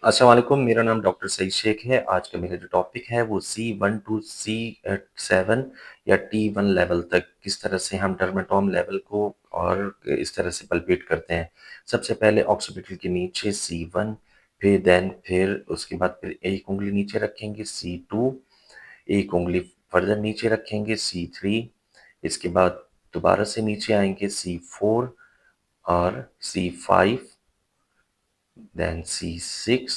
अस्सलाम वालेकुम, मेरा नाम डॉक्टर सईद शेख है। आज का मेरा जो टॉपिक है वो C1 टू C7 या T1 लेवल तक किस तरह से हम डर्माटोम लेवल को और इस तरह से पल्पेट करते हैं। सबसे पहले ऑक्सीपिटल के नीचे C1 फिर उसके बाद फिर एक उँगली नीचे रखेंगे C2, एक उँगली फर्दर नीचे रखेंगे C3, इसके बाद दोबारा से नीचे आएँगे C4 और C5 देन C6।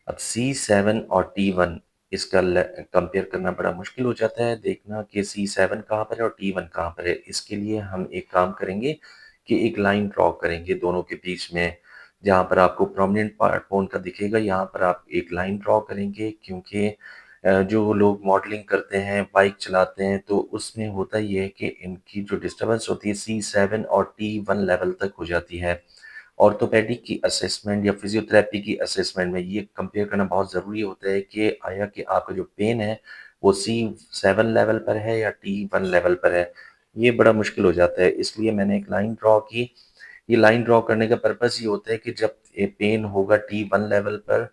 अब C7 और T1 इसका कंपेयर करना बड़ा मुश्किल हो जाता है, देखना कि C7 कहाँ पर है और T1 कहाँ पर है। इसके लिए हम एक काम करेंगे कि एक लाइन ड्रॉ करेंगे दोनों के बीच में, जहाँ पर आपको प्रोमिनेंट पार्ट बोन का दिखेगा, यहाँ पर आप एक लाइन ड्रॉ करेंगे क्योंकि जो लोग मॉडलिंग करते हैं, बाइक चलाते हैं, तो उसमें होता ये है कि इनकी जो डिस्टर्बेंस होती है C7 और T1 लेवल तक हो जाती है। ऑर्थोपेडिक की असेसमेंट या फिज़ियोथेरेपी की असेसमेंट में ये कंपेयर करना बहुत ज़रूरी होता है कि आया कि आपका जो पेन है, वो C7 लेवल पर है या T1 लेवल पर है। ये बड़ा मुश्किल हो जाता है, इसलिए मैंने एक लाइन ड्रॉ की। ये लाइन ड्रॉ करने का पर्पज़ ये होता है कि जब ये पेन होगा T1 लेवल पर,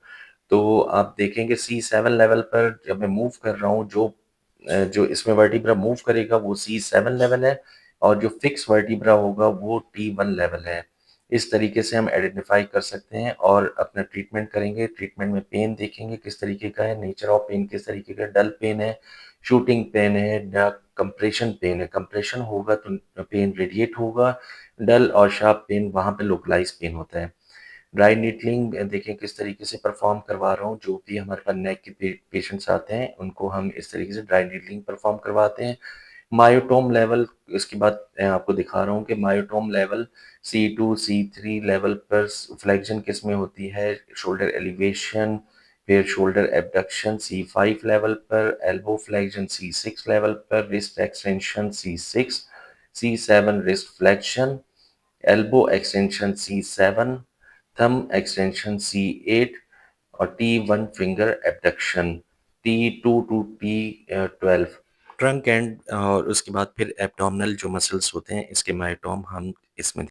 तो आप देखेंगे C7 लेवल पर जब मैं मूव कर रहा हूँ, जो इसमें वर्टिब्रा मूव करेगा वो C7 लेवल है और जो फिक्स वर्टिब्रा होगा वो T1 लेवल है। इस तरीके से हम आइडेंटिफ़ाई कर सकते हैं और अपना ट्रीटमेंट करेंगे। ट्रीटमेंट में पेन देखेंगे किस तरीके का है, नेचर ऑफ पेन किस तरीके का है, डल पेन है, शूटिंग पेन है या कंप्रेशन पेन है। कंप्रेशन होगा तो पेन रेडिएट होगा, डल और शार्प पेन वहाँ पे लोकलाइज़ पेन होता है। ड्राई नीडलिंग देखें किस तरीके से परफ़ॉर्म करवा रहा हूँ, जो भी हमारे पास नेक के पेशेंट्स आते हैं, उनको हम इस तरीके से ड्राई नीडलिंग परफ़ॉर्म करवाते हैं। मायोटोम लेवल इसके बाद मैं आपको दिखा रहा हूँ कि myotome level C2, C3 level पर फ्लेक्शन किसमें होती है, शोल्डर एलिवेशन, फिर शोल्डर एब्डक्शन C5 लेवल पर, एल्बो फ्लेक्शन C6 लेवल पर, wrist extension C6, C7 wrist flexion, elbow extension C7, thumb extension C8 और T1 finger abduction, T2 to T12 trunk and और उसके बाद फिर एब्डोमिनल जो muscles होते हैं इसके मायोटोम हम इसमें